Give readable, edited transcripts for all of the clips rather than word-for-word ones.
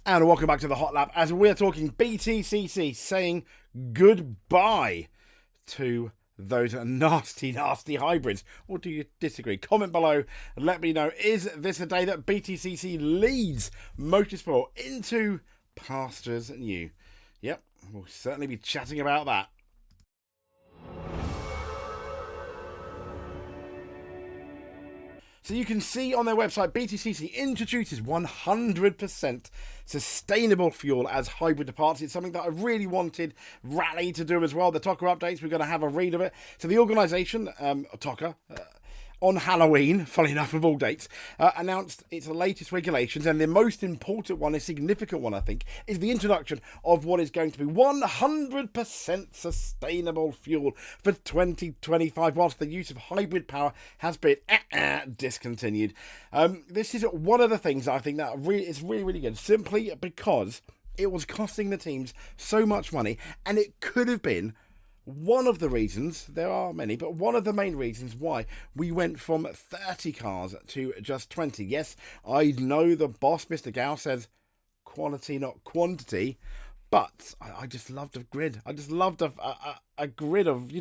And welcome back to the Hot Lap as we're talking Btcc, saying goodbye to those nasty, nasty hybrids. Or do you disagree? Comment below and let me know. Is this a day that Btcc leads motorsport into pastures new? Yep, we'll certainly be chatting about that. So you can see on their website, Btcc introduces 100% sustainable fuel as hybrid parts. It's something that I really wanted Rally to do as well. The TOCA updates, we're going to have a read of it. So the organisation, TOCA, on Halloween, funny enough of all dates, announced its latest regulations, and the most important one, a significant one I think, is the introduction of what is going to be 100% sustainable fuel for 2025, whilst the use of hybrid power has been discontinued. This is one of the things I think that is really good, simply because it was costing the teams so much money, and it could have been one of the reasons, there are many, but one of the main reasons why we went from 30 cars to just 20. Yes, I know the boss, Mr. Gow, says quality, not quantity, but I just loved a grid. I just loved a grid of,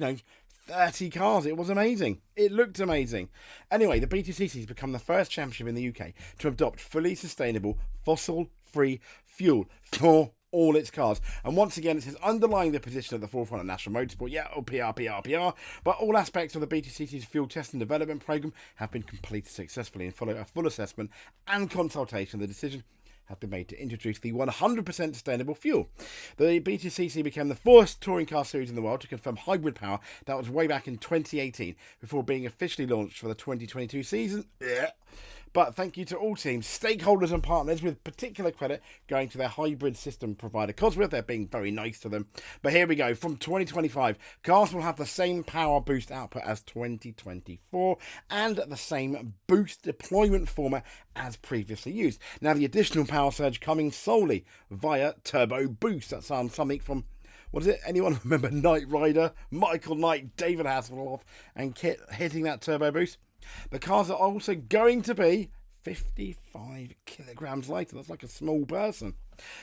30 cars. It was amazing. It looked amazing. Anyway, the Btcc has become the first championship in the UK to adopt fully sustainable, fossil-free fuel for all its cars. And once again, it says underlying the position at the forefront of national motorsport. Yeah, PR. But all aspects of the Btcc's fuel test and development programme have been completed successfully, and follow a full assessment and consultation. The decision have been made to introduce the 100% sustainable fuel. The Btcc became the first touring car series in the world to confirm hybrid power. That was way back in 2018, before being officially launched for the 2022 season. Yeah. But thank you to all teams, stakeholders and partners, with particular credit going to their hybrid system provider, Cosworth. They're being very nice to them. But here we go. From 2025, cars will have the same power boost output as 2024 and the same boost deployment format as previously used. Now, the additional power surge coming solely via turbo boost. That sounds something from, what is it? Anyone remember Knight Rider? Michael Knight, David Hasselhoff, and Kit hitting that turbo boost? The cars are also going to be 55 kilograms lighter. That's like a small person.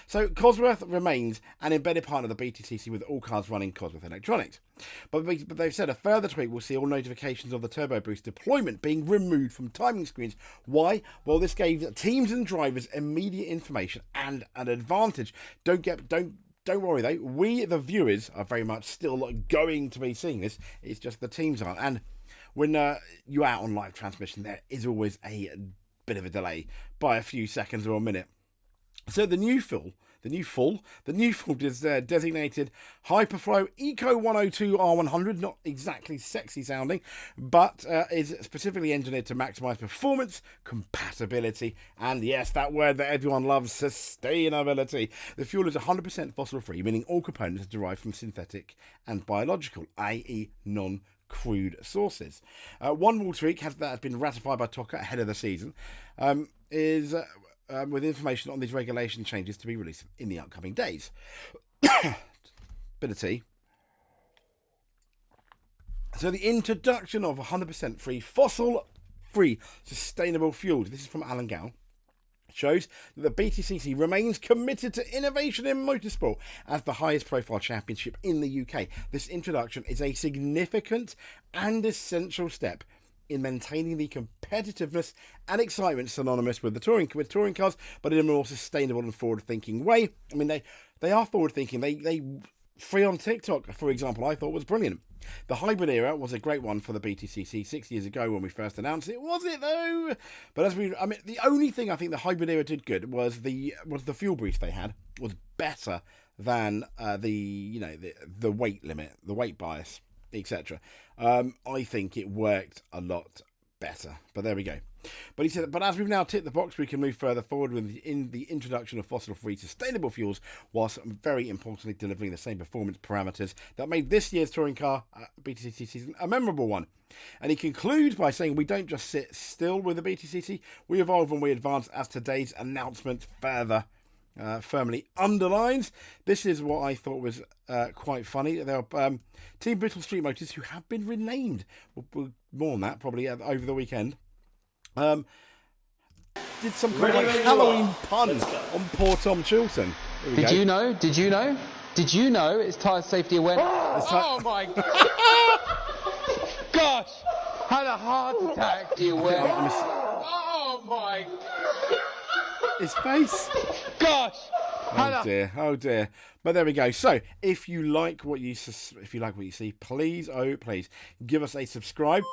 So Cosworth remains an embedded part of the Btcc, with all cars running Cosworth electronics. But they've said a further tweak will see all notifications of the turbo boost deployment being removed from timing screens. Why? Well, this gave teams and drivers immediate information and an advantage. Don't worry though, we the viewers are very much still going to be seeing this. It's just the teams aren't. And when you're out on live transmission, there is always a bit of a delay by a few seconds or a minute. So the new fuel is designated Hyperflow Eco 102 R100, not exactly sexy sounding, but is specifically engineered to maximise performance, compatibility, and yes, that word that everyone loves, sustainability. The fuel is 100% fossil free, meaning all components are derived from synthetic and biological, i.e. non-crude sources. One rule tweak that has been ratified by TOCA ahead of the season is with information on these regulation changes to be released in the upcoming days. Bit of tea. So the introduction of 100% free, fossil-free, sustainable fuels. This is from Alan Gow. Shows that the Btcc remains committed to innovation in motorsport as the highest profile championship in the UK. This introduction is a significant and essential step in maintaining the competitiveness and excitement synonymous with touring cars, but in a more sustainable and forward-thinking way. I mean, they are forward-thinking. They free on TikTok, for example, I thought was brilliant. The hybrid era was a great one for the Btcc 6 years ago when we first announced it. Was it though? But the only thing I think the hybrid era did good was the fuel boost they had was better than the weight limit, the weight bias, etc. I think it worked a lot better. But there we go. But he said, but as we've now ticked the box, we can move further forward in the introduction of fossil-free sustainable fuels, whilst very importantly delivering the same performance parameters that made this year's touring car Btcc season a memorable one. And he concludes by saying, we don't just sit still with the Btcc, we evolve and we advance, as today's announcement further firmly underlines. This is what I thought was quite funny. There are Team Bristol Street Motors, who have been renamed. We'll more on that probably over the weekend. Did some kind of like Halloween pun on poor Tom Chilton. Did you know? Did you know? Did you know it's tyre safety awareness? Oh my gosh! Had a heart attack. Do you aware? Oh my! His face. Gosh! Oh dear, oh dear. But there we go. So, if you like what you see, please, oh please, give us a subscribe.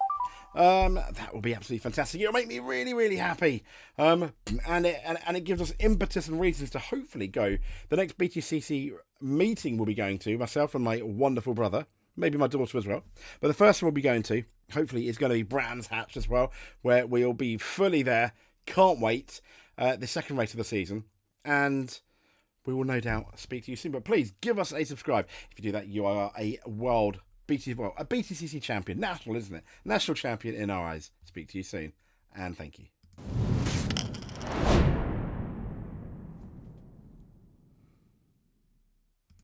That will be absolutely fantastic. It'll make me really, really happy. And it gives us impetus and reasons to hopefully go. The next Btcc meeting we'll be going to, myself and my wonderful brother, maybe my daughter as well. But the first one we'll be going to, hopefully, is going to be Brands Hatch as well, where we'll be fully there. Can't wait. The second race of the season. And we will no doubt speak to you soon. But please give us a subscribe. If you do that, you are a Btcc champion. National, isn't it? National champion in our eyes. Speak to you soon. And thank you.